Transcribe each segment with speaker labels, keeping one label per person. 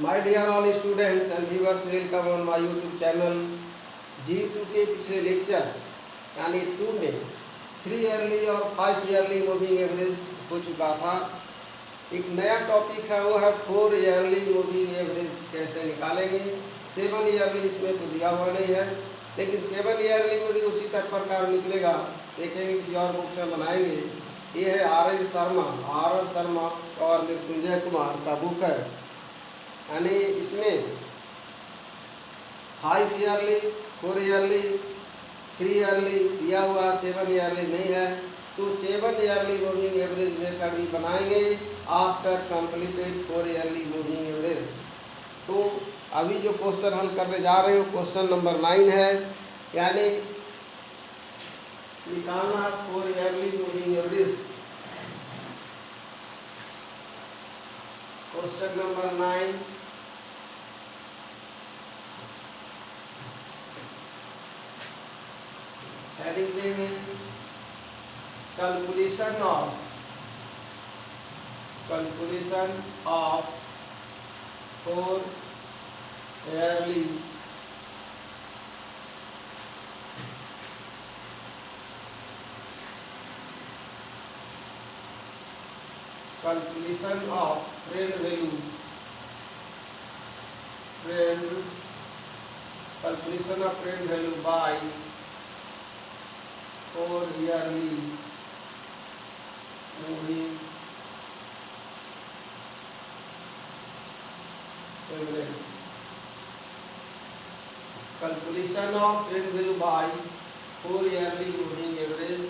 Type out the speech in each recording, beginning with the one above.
Speaker 1: My dear all students and viewers, welcome on my YouTube channel. G2 के पिछले lecture यानी 2 में 3 yearly और 5 ईयरली मूविंग एवरेज हो चुका था। एक नया टॉपिक है, वो है 4 ईयरली मूविंग एवरेज कैसे निकालेंगे। 7 ईयरली इसमें तो दिया हुआ नहीं है, लेकिन 7 ईयरली में भी उसी प्रकार निकलेगा। देखेंगे किसी और बुक से बनाएंगे। ये है आर शर्मा और मृत्युंजय कुमार का बुक है। यानी इसमें 5 ईयरली, 4 ईयरली, 3 ईयरली दिया हुआ, 7 ईयरली नहीं है। तो 7 ईयरली मूविंग एवरेज मेथड भी बनाएंगे after completed 4 yearly moving average. तो अभी जो क्वेश्चन हल करने जा रहे हो क्वेश्चन नंबर 9 है, यानी निकालना 4 yearly moving average. Question number 9 heading देंगे calculation of 4 yearly calculation of trend value by 4 yearly moving average. Calculation of trend value by 4 yearly moving average.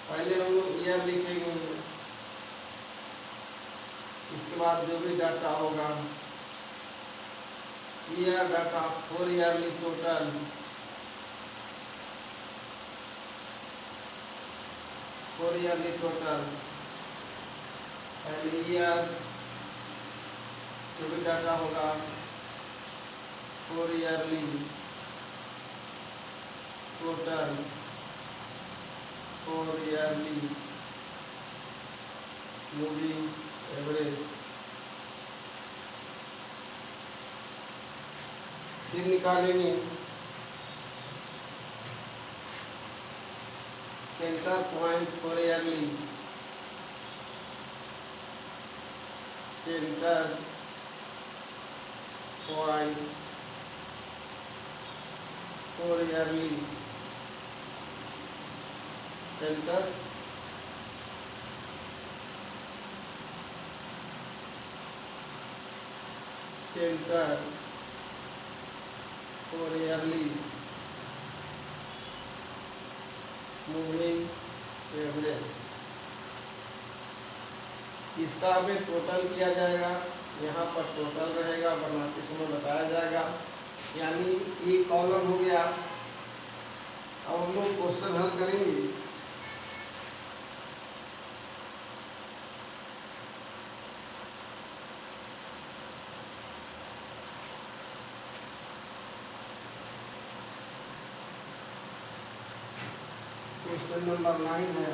Speaker 1: पहले हम लोग ईयर लिखेंगे, इसके बाद जो भी डाटा होगा year data 4 yearly total 4 yearly total and year जो भी डाटा होगा 4 yearly total 4 yearly moving average. फिर निकालेंगे centre point 4 yearly, centre point 4 yearly, centre centre 4 yearly moving average. इसका हमें टोटल किया जाएगा, यहाँ पर टोटल रहेगा, वरना इसमें बताया जाएगा। यानी ये कॉलम हो गया। अब हम लोग क्वेश्चन हल करेंगे। क्वेश्चन नंबर 9 है।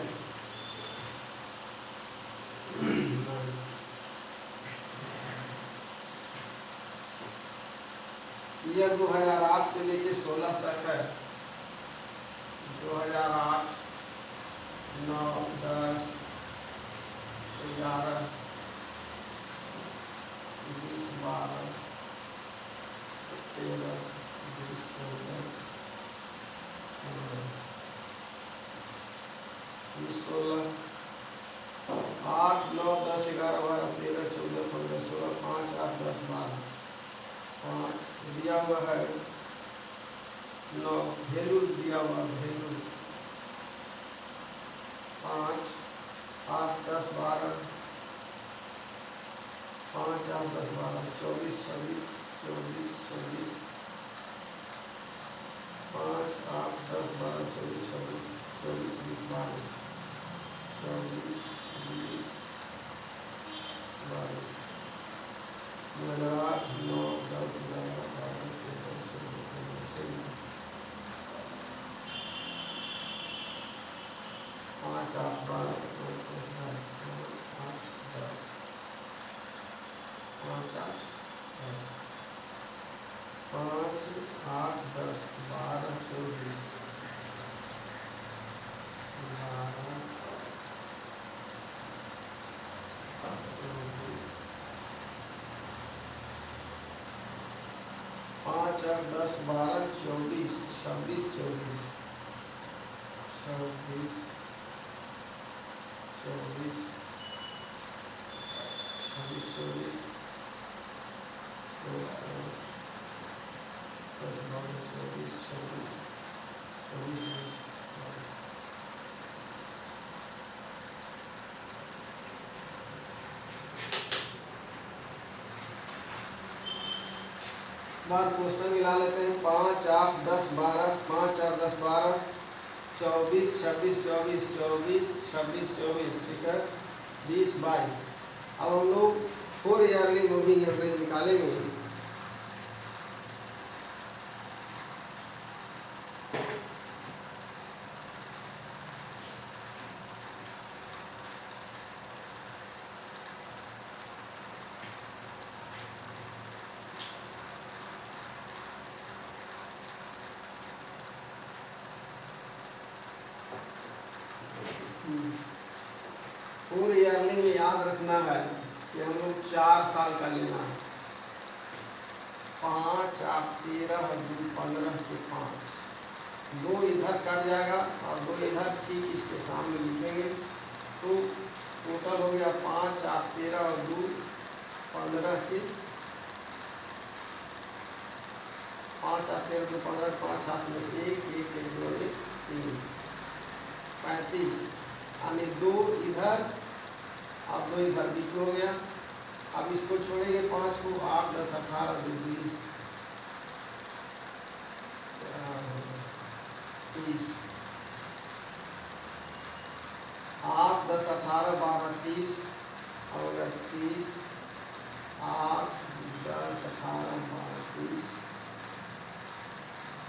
Speaker 1: यह 2008 से लेके 16 तक है। 2008, 9, 10, 11, 20, 12, 13, 20, 16, 8, 9, 10, 11, 12, 13, 14, 15, 16, 5, 8, 10, 12, 5 दिया हुआ है। 9 वैल्यूज दिया हुआ, वैल्यूज 5, 8, 10, 12, 5, 8, 10, 12, 24, 26, 24, 26, 5, 8, 10, 12, 24, 26, 24, 20, 22, 24, 20, 22, 8, 9, 10, 11, 12, 13, 14, 15, 16। 5 8 12 8 10 5 8 10 5 8 10 12 24 5 8 10 12 24 26 24 26 24 26 24 10 12 24 26 24 बार क्वेश्चन मिला लेते हैं। 5 8 10 12 5 8 10 12 24 26 24 24 26 24 ठीक है 20 22। अब हम लोग 4 ईयरली मूविंग एवरेज निकालेंगे। पूरे ईयरली में याद रखना है कि हम लोग 4 साल का लेना है। 5 8 13 2 15 के 5 2 इधर कट जाएगा और 2 इधर ठीक इसके सामने लिखेंगे तो टोटल हो गया 5 8 13 और 2 15 के 5 8 13 2 15 5 7 में 1 1 1 2 1 3 35 यानी 2 इधर अब 2 इधर बीच में हो गया। अब इसको छोड़ेंगे 5 को 8 10 18 20 30 8 10 18 12 30 और 30 8 10 18 12 30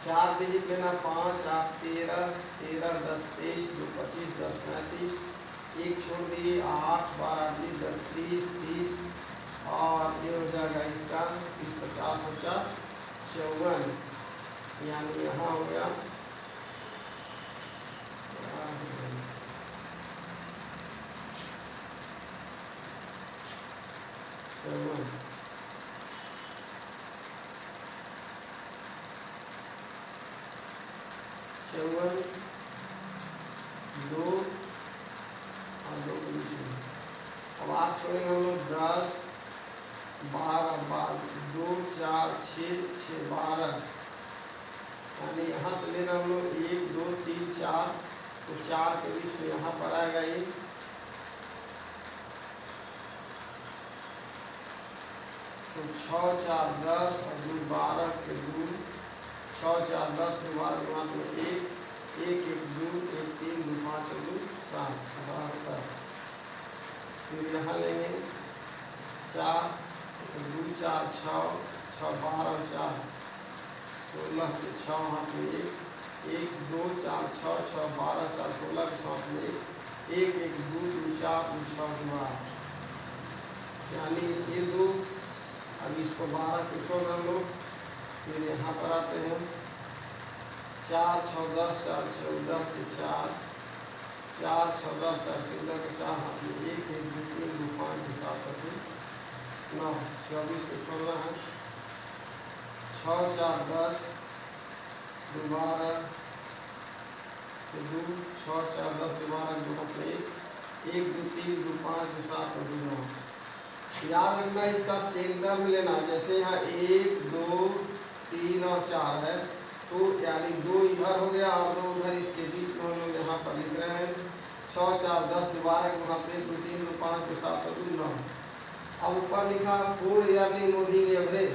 Speaker 1: 4 डिजिट लेना 5 8 13 13 10 23 2 25 10 35 1 छोड़ दिए 8 12 20 10 30 30 और ये हो जाएगा इसका 30 50 54 यानी यहाँ हो गया 54। चौवन 2 और 2 के बीच में। अब आप छोड़ेंगे हम लोग 10 12 2 4 6 6 12 यानी यहाँ से लेना हम लोग 1 2 3 4 तो 4 के बीच में यहाँ पर आएगा ये तो 6 4 10 और 2 12 के 2 6 4 10 12 के बाद में 1 1 1 2 1 3 2 5 2 7 72। फिर यहाँ लेंगे 4 2 4 6 6 12 4 16 के 6 हाथ में 1 2 4 6 6 12 4 16 के 6 हाथ में 1 1 2 2 4 2 6 2 8 यानी ये 2। अब इसको 12 के छोड़ हम लोग फिर यहाँ पर आते हैं 4 6 10 4 14 के 4 4 6 10 4 14 के 4 हाथ में 1 1 2 3 2 5 2 7 9 24 को छोड़ना है 6 4 10 2 12 2 6 4 10 2 12 2 हाथ में 1 2 3 2 5 2 7 2 9। याद रखना इसका सेंटर में लेना जैसे यहाँ 1 2 3 और 4 है तो यानी 2 इधर हो गया और 2 उधर इसके बीच में हम लोग यहाँ पर लिख रहे हैं 6 4 10 12 के हाथ में 2 3 2 5 2 7 2 9। अब ऊपर लिखा 4 ईयरली मूविंग एवरेज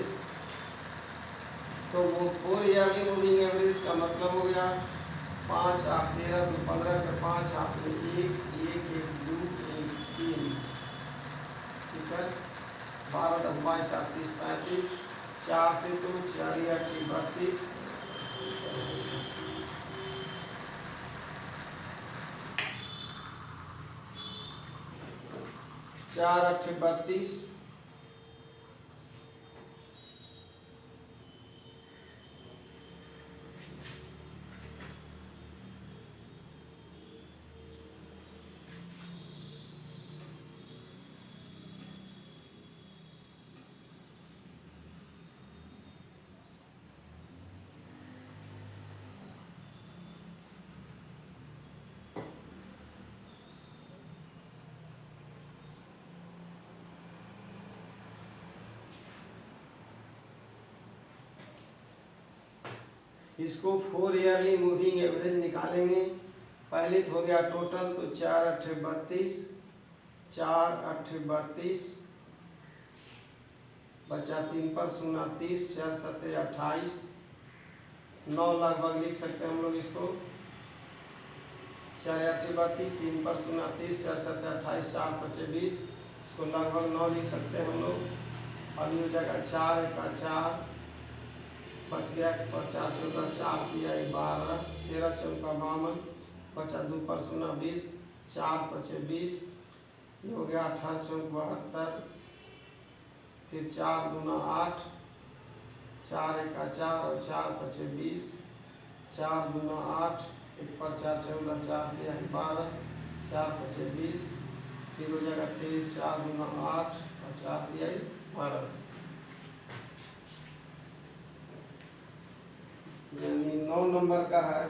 Speaker 1: तो वो 4 ईयरली मूविंग एवरेज का मतलब हो गया 5 8 13 2 15 के 5 हाथ में 1 1 1 2 1 3 ठीक है 12 10 22 38 35 4 से तो 4 8 32 32 4 8 32, इसको 4 ईयरली मूविंग एवरेज निकालेंगे। पहले तो हो गया टोटल, तो 4 8 32, 4 8 32, बचा 3 पर 0 30, 4 7 28, 9 लगभग लिख सकते हैं हम लोग इसको। 4 8 32, 3 पर 0 30, 4 7 28, 4 5 20, इसको लगभग 9 लिख सकते हैं हम लोग। अब ये जगह 4 का 4 बच गया, 4 14 4 किया 12, 13 चौका 52, बचा 2 पर 0 20, 4 5 20, ये हो गया 18 चौक 72, फिर 4 दूना 8, 4 1 4 और 4 5 20, 4 दूना 8, 1 पर 4 14 4 किया 12, 4 5 20, फिर हो जाएगा 23, 4 दूना 8 और 4 दिया 12, यानी 9 नंबर का है।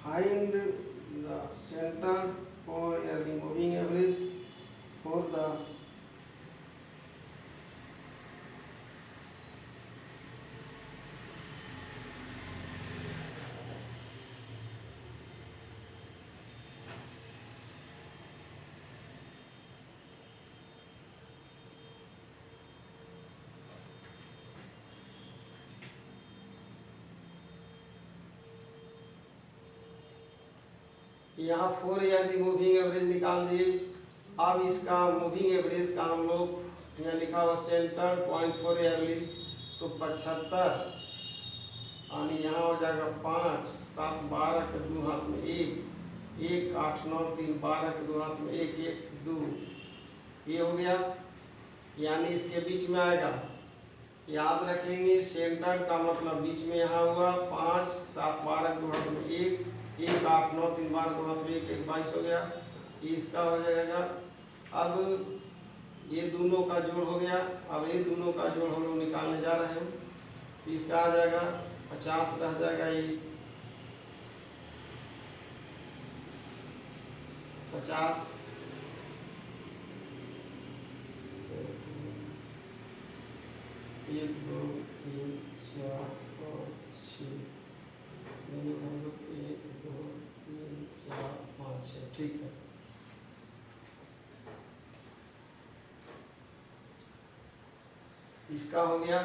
Speaker 1: Find the centre for yearly moving average for the यहाँ 4 ईयरली मूविंग एवरेज निकाल दिए। अब इसका मूविंग एवरेज का हम लोग यहाँ लिखा हुआ सेंटर 0.4 ईयरली, तो 75, यानी यहाँ हो जाएगा 5 7 12 के 2 हाथ में 1 1 8 9 3 12 के 2 हाथ में 1 1 2, ये हो गया, यानी इसके बीच में आएगा। याद रखेंगे सेंटर का मतलब बीच में यहाँ हुआ, 5 7 12 के 2 हाथ में 1 1 8 9 3 12 के 2 हाथ में 1 1 22 हो गया, इसका हो जाएगा। अब ये दोनों का जोड़ हो गया, अब ये दोनों का जोड़ हम लोग निकालने जा रहे हैं, तो इसका आ जाएगा 50 रह जाएगा, ये 50 1 2 3 4 5 6, हम लोग 1 2 3 4 5 6, ठीक है। इसका हो गया।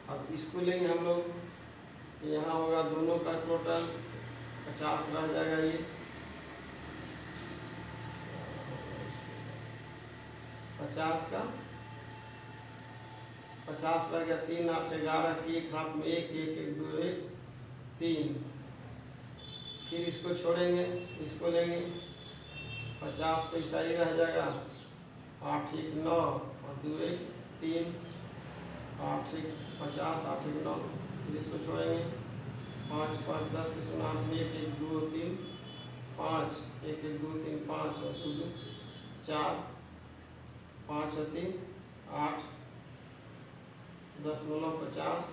Speaker 1: अब इसको लेंगे हम लोग, यहाँ होगा दोनों का टोटल 50 रह जाएगा, ये 50 का 50 रह गया, 3 8 11 के एक हाथ में 1 1 1 2 1 3, फिर इसको छोड़ेंगे, इसको लेंगे, 50 पैसा ही रह जाएगा, 8 1 9 और 2 1 3, 8 1 50 8 1 9, फिर इसको छोड़ेंगे, 5 5 10 के 0 हाथ में 1 1 2 3 5 1 1 2 3 5 और 2 2 4 5 और 3 8 10 9 50,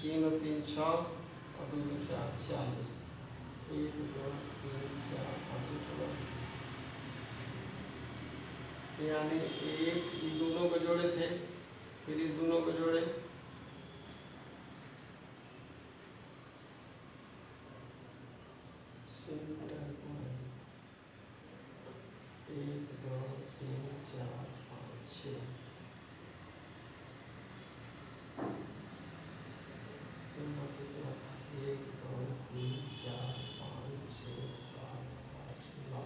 Speaker 1: 3 और 3 6 और 2 2 4 46, 1 2 3 4 5 6, यानी एक ये दोनों को जोड़े थे, फिर इस दोनों को जोड़े, सेंटर 1 2 3 4 5 6, 1 2 3 4 5 6 7 8 9,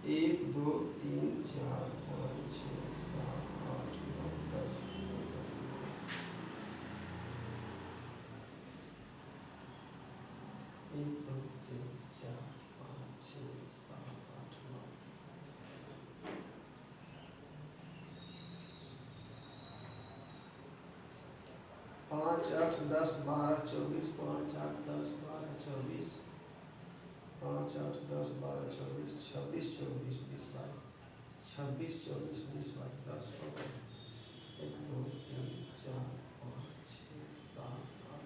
Speaker 1: 1 2 3 4 5 6 7 8 9 10, 5, 8, 10, 12, 24, 5, 8, 10, 12, 24, 5, 8, 10, 12, 24, 26, 24, 20, 22, 26, 24, 20, 22, 10 हो गए। 1, 2, 3, 4, 5, 6, 7, 8,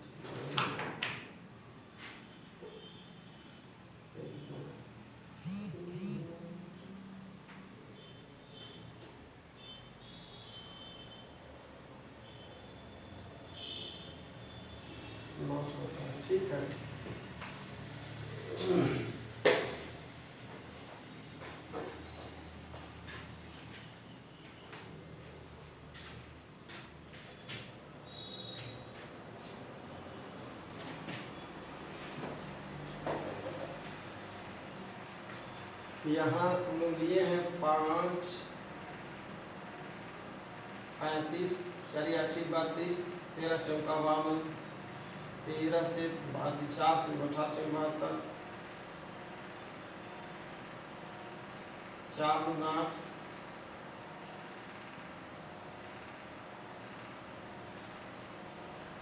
Speaker 1: 9 होता है। ठीक है। यहाँ हम लोग लिए हैं 5, 35, 4, 8, 32, 13, 14, 52, 13 से 4 से 18, 72, 4, 9, 8,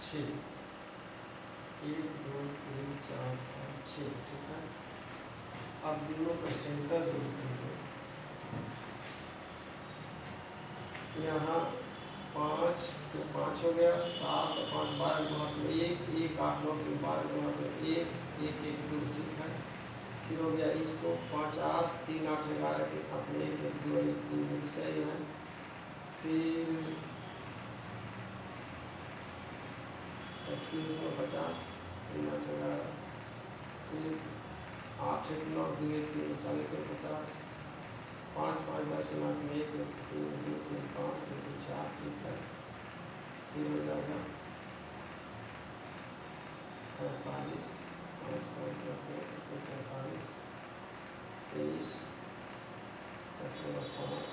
Speaker 1: 6, 1, 2, 3, 4, 5, 6। ठीक है। अब दोनों का सेंटर ढूंढेंगे। यहाँ 5 तो 5 हो गया, 7 और 5, 12 गुणा तो 1, 1, 8, 9, 12 गुणा तो 1, 1, 1, 2। ठीक है। फिर हो गया इसको 50, 3, 8, 11 के हाथ में 1, 1, 2, 1, 2 सही है। फिर 50, 3, 8, 11, फिर 8, 1, 9, 2, 1, 3, 40, 50, 5, 5, 10, 9, 1, 2, 3, 5, 2, 4। ठीक है। फिर हो जाएगा 45, 5, 5, 45, 23, 10, 5,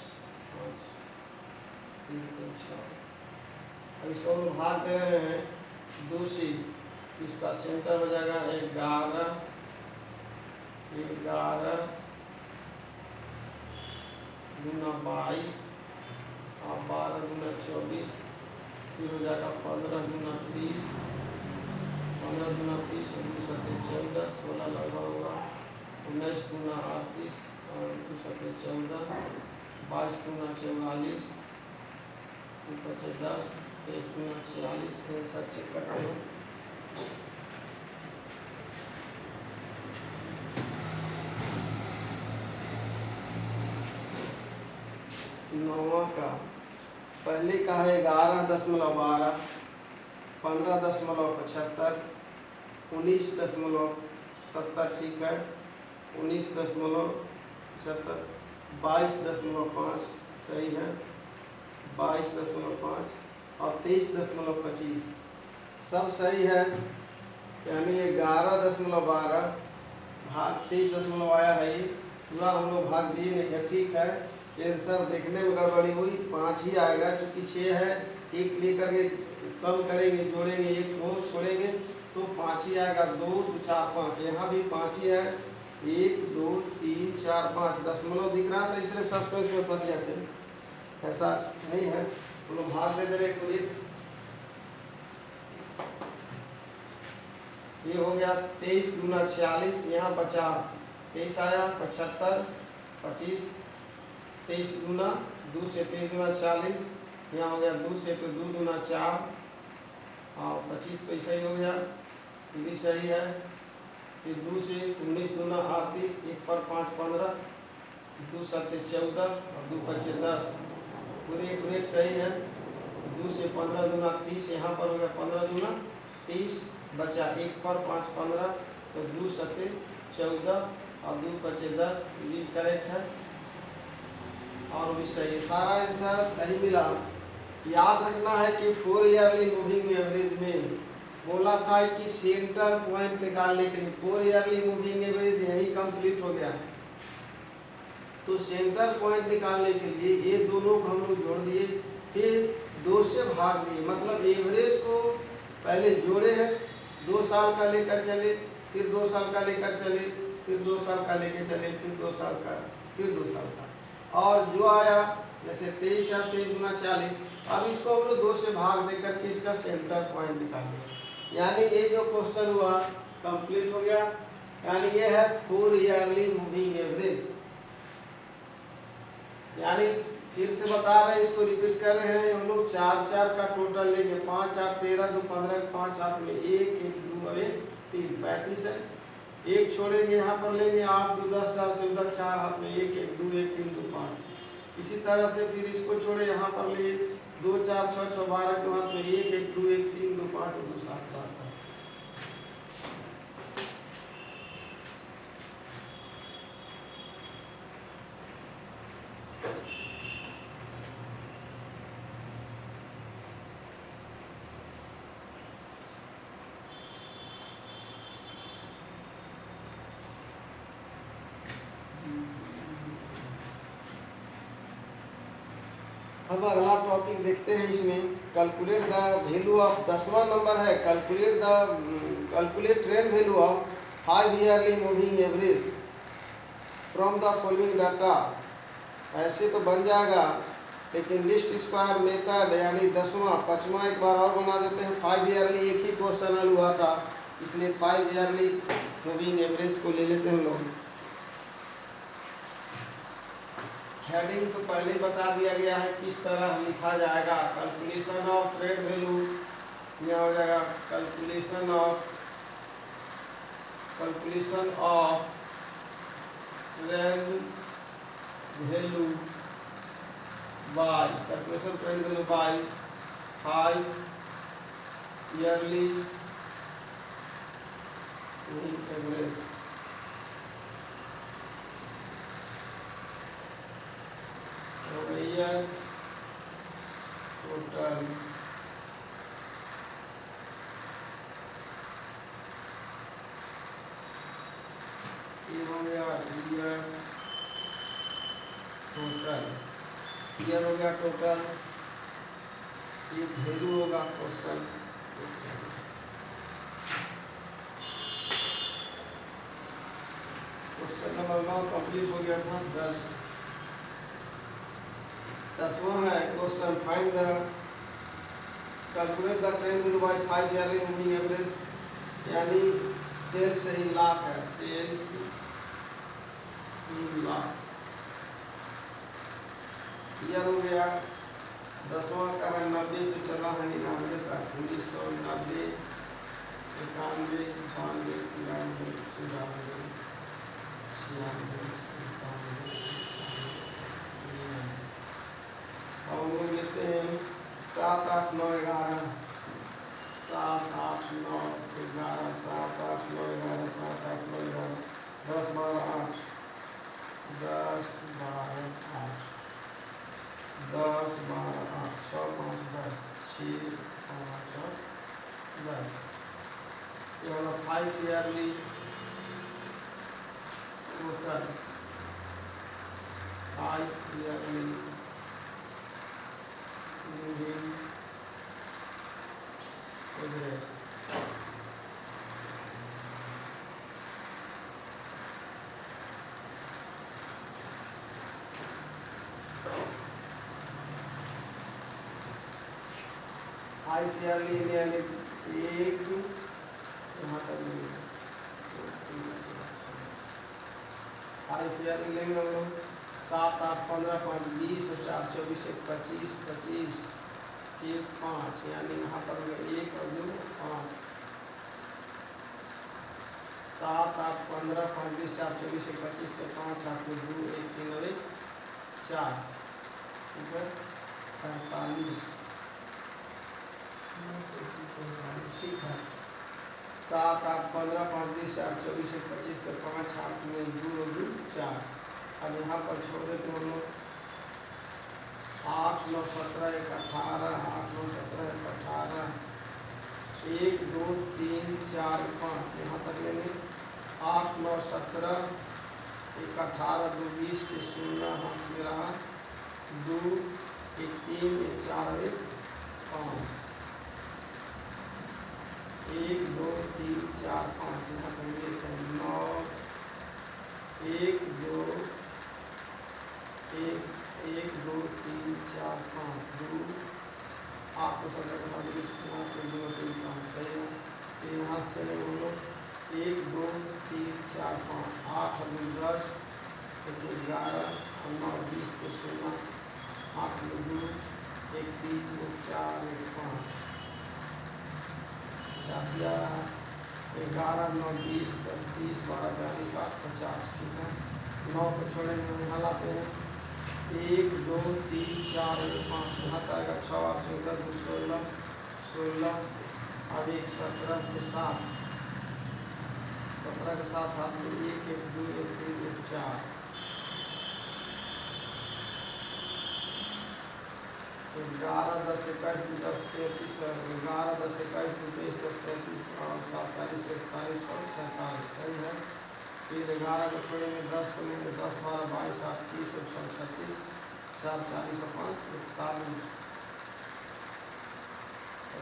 Speaker 1: 5, 3, 6। अब इसको हम भाग दे रहे हैं 2 से। इसका सेंटर हो जाएगा 11, 11 गुना 22 और 12 गुना 24। फिर हो जाएगा 15 गुना 30, 15 गुना 30 और 2 7 14, 16 लगा होगा। 19 गुना 38 और 2 7 14, 22 गुना 44, 2 5 10, 23 गुना 46। आंसर चेक करते हैं। नौवा का पहले का है 11.12, 15.75, 19.70। ठीक है। 19.75, 22.5 सही है। 22.5 और 23.25 सब सही है। यानी 11.12 भाग 23 आया है। ये पूरा हम लोग भाग दिए नहीं है। ठीक है। ये सर देखने में गड़बड़ी हुई, 5 ही आएगा क्योंकि 6 है। एक लेकर के कम करेंगे, जोड़ेंगे, एक को छोड़ेंगे तो 5 ही आएगा। 2, 2, 4, 5। यहाँ भी 5 ही है। 1, 2, 3, 4, 5 दशमलव दिख रहा है तो इसलिए सस्पेंस में फंस जाते हैं। ऐसा नहीं है। तो लोग भाग दे दे रहे। ये हो गया 23 गुना 46। यहाँ बचा 23 आया, 75, 25, 23 गुना 2 से 23 गुना 40। यहाँ हो गया 2 से तो 2 गुना 4 और 25 पैसा ही हो गया। ये भी सही है। फिर 2 से 19 गुना 38, 1 पर 5 15, 2 7 14 और 2 5 10। पूरे एक सही है। 2 से 15 गुना 30। यहाँ पर हो गया 15 गुना 30, बचा 1 पर 5 15 तो 2 7 14 और 2 5 10। ये करेक्ट है और भी सही। सारा आंसर सही मिला। याद रखना है कि 4 ईयरली मूविंग एवरेज में बोला था कि सेंटर पॉइंट निकालने के लिए 4 ईयरली मूविंग एवरेज यही कंप्लीट हो गया है। तो सेंटर पॉइंट निकालने के लिए ये दोनों को हम लोग जोड़ दिए, फिर 2 से भाग दिए। मतलब एवरेज को पहले जोड़े हैं, 2 साल का लेकर चले, फिर 2 साल का लेकर चले, फिर 2 साल का लेकर चले, फिर 2 साल का, फिर 2 साल का। और जो आया जैसे 23 या 23 गुना 40 अब इसको हम लोग 2 से भाग देकर के इसका सेंटर पॉइंट निकालेंगे। यानी ये जो क्वेश्चन हुआ कंप्लीट हो गया। यानी ये है 4 ईयरली मूविंग एवरेज। यानी फिर से बता रहे हैं, इसको रिपीट कर रहे हैं हम लोग। 4 का टोटल लेंगे, 5 8 13 2 15, 5 हाथ में 1 1 2 1 3 35 है। 1 छोड़ेंगे, यहाँ पर लेंगे 8 2 10 4 14, 4 हाथ में 1 1 2 1 3 2 5। इसी तरह से फिर इसको छोड़े, यहाँ पर लिए 2 4 6 6 12 के हाथ में 1 1 2 1 3 2 5 2 7 8। अब अगला टॉपिक देखते हैं। इसमें कैलकुलेट द वैल्यू ऑफ 10वां नंबर है, calculate trend value of 5 yearly moving average from the following data. ऐसे तो बन जाएगा, लेकिन लिस्ट स्क्वायर मेथड यानी 10वां 5वां एक बार और बना देते हैं। 5 ईयरली एक ही क्वेश्चन हल हुआ था, इसलिए 5 ईयरली मूविंग एवरेज को ले लेते हैं हम लोग। हेडिंग तो पहले ही बता दिया गया है किस तरह लिखा जाएगा। कैलकुलेशन ऑफ ट्रेड वैल्यू, यह हो जाएगा calculation of trade value by 5 yearly average. Total ये हो गया ईयर हो गया टोटल। ये वैल्यू होगा क्वेश्चन। क्वेश्चन नंबर 9 कंप्लीट हो गया था। 10वां है question, find the calculate the trend value by 5 yearly moving average. यानी सेल्स से ही लाभ है, सेल्स इन लाभ। ईयर हो गया 10वां का है 90 से चला है 99 तक। 1990 91 92 93 94 96 अब हम लोग लेते हैं 7 8 9 11 7 8 9 11 7 8 9 11 7 8 9 11 10 12 8 10 12 8 10 12 8 6 5 10 6 5 10। ये होगा 5 yearly total 5 yearly moving average. High yearly यानी 1 यहाँ तक लेंगे। हाई ईयरली लेंगे हम लोग 7 8 15 5 20 4 24 25 25 1 5, यानी यहाँ पर 1 और 2 5 7 8 15 5 20 4 24 25 के 5 हाथ में 2 1 3 और 1 4, ठीक है 45, ठीक है 7 8 15 5 20 4 24 25 के 5 हाथ में 2 और 2 4। अब यहाँ पर छोड़ देते हैं हम लोग 8 9 17 1 18 8 9 17 1 18 1 2 3 4 5 यहाँ तक लेंगे 8 9 17 1 18 2 20 के 0 हाथ में रहा 2 1 3 1 4 1 5 1 2 3 4 5 यहाँ तक लेते हैं 9 1 2 1 1 2 3 4 5 2 आपको समझ सही है। फिर यहाँ से चले हम लोग 1 2 3 4 5 8 और 10 11 और 9 20 के 16 8 2 1 3 2 4 1 5 85 आ रहा है। 11 9 20 10 30 12 42 8 50 ठीक है। 9 को छोड़ेंगे यहाँ लाते हैं 1 2 3 4 1 5 यहाँ तक आएगा 6 8 14 2 16 16 और 1 17 के साथ 17 के साथ हाथ में 1 1 2 1 3 1 4 11 10 21 10 33 11 10 21 22 10 33 और 7 40 41 और 47 सही है। फिर 11 को छोड़ेंगे 10 को लेंगे 10 12 22 8 30 और 36 4 40 और 5 41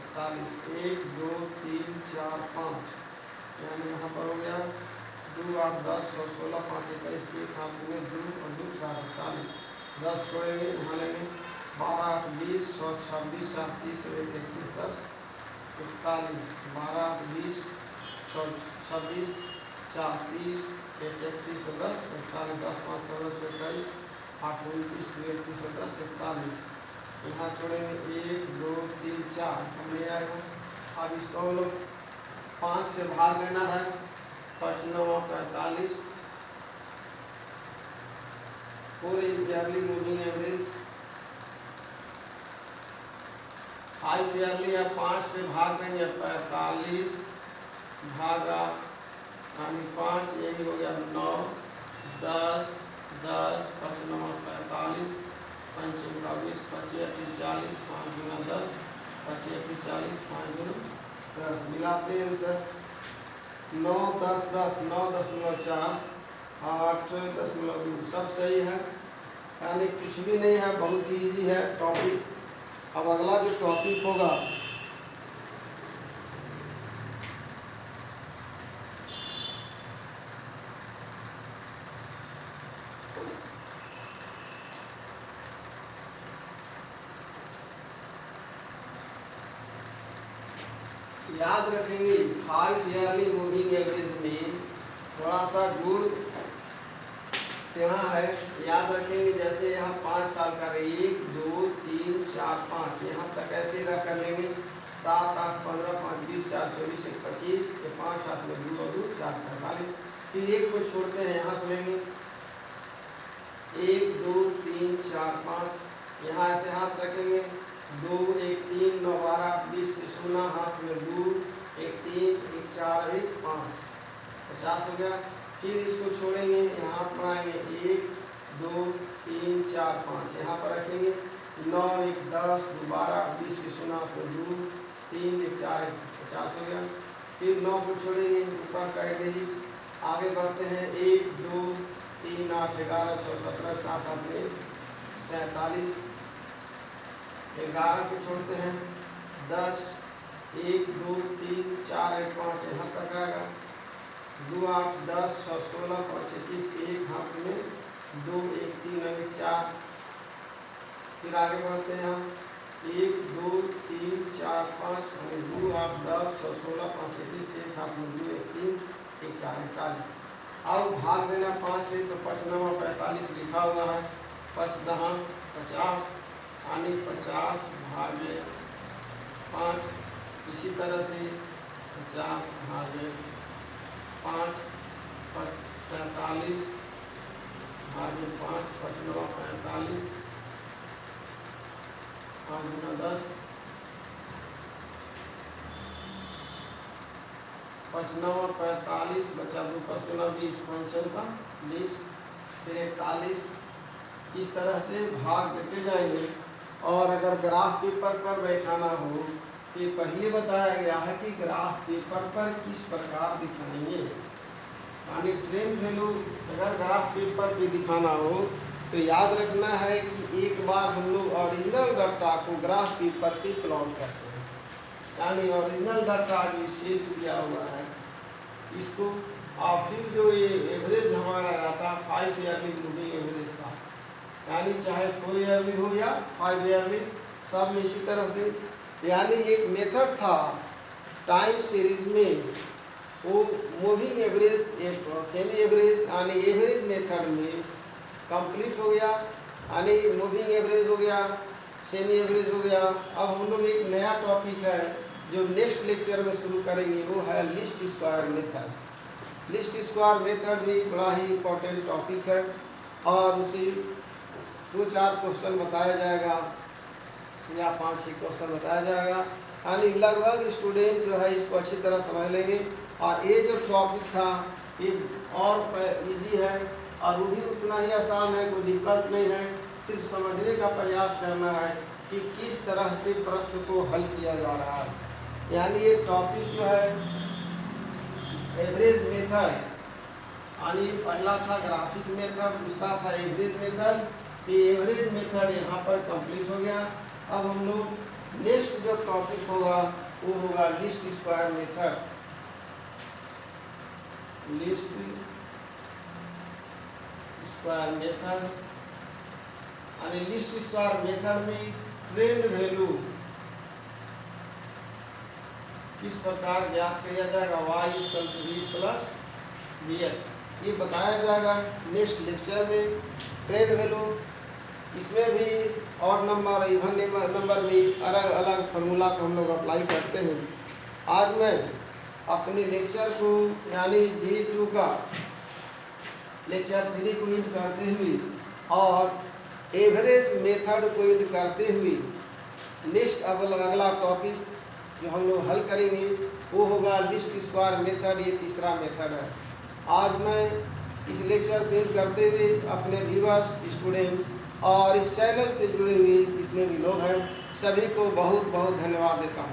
Speaker 1: 41 1 2 3 4 5 यानी यहाँ पर हो गया 2 8 10 और 16 5 21 1 हाथ में 2 और 2 4 41 10 छोड़ेंगे यहाँ लेंगे 12 8 20 26 4 30 और 1 21 10 41 12 8 20 26 4 30 1 31 और 10 41 10 5 15 21 8 29 31 और 10 41 यहाँ छोड़ेंगे 1 2 3 4 हम ले आएगा। अब इसको हम लोग 5 से भाग देना है 5 9 45 पूरे ईयरली मूविंग एवरेज 5 ईयरली या 5 से भाग देंगे 45 भागा यानी 5 यही हो गया 9 10 10 5 9 45 5 20 25 40 5 गुना 10 25 40 5 गुना 10 मिलाते हैं सर 9 10 10 9.4 8.2 सब सही है यानी कुछ भी नहीं है, बहुत ही इजी है टॉपिक। अब अगला जो टॉपिक होगा याद रखेंगे 5 ईयरली मूविंग एवरेज में थोड़ा सा जुड़ टेढ़ा है, याद रखेंगे। जैसे यहाँ 5 साल का 1 2 3 4 5 यहाँ तक ऐसे रख कर लेंगे 7 8 15 5 20 4 24 1 25 के 5 8 में 2 और 2 4 45 फिर 1 को छोड़ते हैं यहाँ से लेंगे 1 2 3 4 5 यहाँ ऐसे हाथ रखेंगे 2 1 3 9 12 20 के 16 हाथ में 2 1 3 1 4 1 5 50 हो गया। फिर इसको छोड़ेंगे यहाँ पर आएंगे 1 2 3 4 5 यहाँ पर रखेंगे 9 1 10 12 20 के 16 हाथ में 2 3 1 4 1 50 हो गया। फिर 9 को छोड़ेंगे ऊपर काट दीजिए, आगे बढ़ते हैं 1 2 3 8 11 6 17 7 8 में 47 11 को छोड़ते हैं 10 1 2 3 4 1 5 यहाँ तक आएगा 2 8 10 6 16 5 21 के 1 हाथ में 2 1 3 1 4 फिर आगे बढ़ते हैं हम 1 2 3 4 5 2 8 10 6 16 5 21 के 1 हाथ में 2 1 3 1 4 41। अब भाग देना 5 से तो 5 9 45 लिखा हुआ है 5 10 50 यानी 50 भागे 5। इसी तरह से 50 भागे 5 47 भागे 5 5 9 45 5 गुना 10 5 9 45 बचा 2 5 गुना 20 5 का 20 फिर 41। इस तरह से भाग देते जाएंगे। और अगर ग्राफ पेपर पर बैठाना हो तो ये पहले बताया गया है कि ग्राफ पेपर पर किस प्रकार दिखाएंगे, यानी ट्रेंड वैल्यू अगर ग्राफ पेपर पे दिखाना हो तो याद रखना है कि एक बार हम लोग ओरिजिनल डाटा को ग्राफ पेपर पे प्लॉट करते हैं, यानी ओरिजिनल डाटा जो शेष किया हुआ है इसको, और फिर जो ये एवरेज हमारा रहता है 5 ईयरली मूविंग एवरेज का, यानी चाहे 4 ईयरली हो या 5 ईयरली, सब में इसी तरह से यानी एक मेथड था टाइम सीरीज में, वो मूविंग एवरेज, सेमी एवरेज यानी एवरेज मेथड में कंप्लीट हो गया, यानी मूविंग एवरेज हो गया, सेमी एवरेज हो गया। अब हम लोग एक नया टॉपिक है जो नेक्स्ट लेक्चर में शुरू करेंगे, वो है least square method. Least square method भी बड़ा ही इम्पोर्टेंट टॉपिक है और उसी 2-4 क्वेश्चन बताया जाएगा या 5-6 क्वेश्चन बताया जाएगा, यानी लगभग स्टूडेंट जो है इसको अच्छी तरह समझ लेंगे। और ये जो टॉपिक था ये और इजी है और वो भी उतना ही आसान है, कोई डिफिकल्ट नहीं है, सिर्फ समझने का प्रयास करना है कि किस तरह से प्रश्न को हल किया जा रहा है। यानी ये टॉपिक जो है एवरेज मेथड, यानी पहला था ग्राफिक मेथड, दूसरा था एवरेज मेथड। ये एवरेज मेथड यहाँ पर कंप्लीट हो गया। अब हम लोग नेक्स्ट जो टॉपिक होगा वो होगा least square method. Least square method यानी लीस्ट स्क्वायर मेथड में ट्रेंड वैल्यू किस प्रकार ज्ञात किया जाएगा, y + bx, ये बताया जाएगा नेक्स्ट लेक्चर में। ट्रेंड वैल्यू इसमें भी और नंबर इवन नंबर में अलग अलग फार्मूला को हम लोग अप्लाई करते हैं। आज मैं अपने लेक्चर को यानी G2 का लेक्चर 3 को इंड करते हुए और एवरेज मेथड को इंड करते हुए नेक्स्ट अगला टॉपिक जो हम लोग हल करेंगे वो होगा लीस्ट स्क्वायर मेथड। ये तीसरा मेथड है। आज मैं इस लेक्चर को इंड करते हुए अपने व्यूअर्स, स्टूडेंट्स और इस चैनल से जुड़े हुए जितने भी लोग हैं सभी को बहुत बहुत धन्यवाद देता हूँ।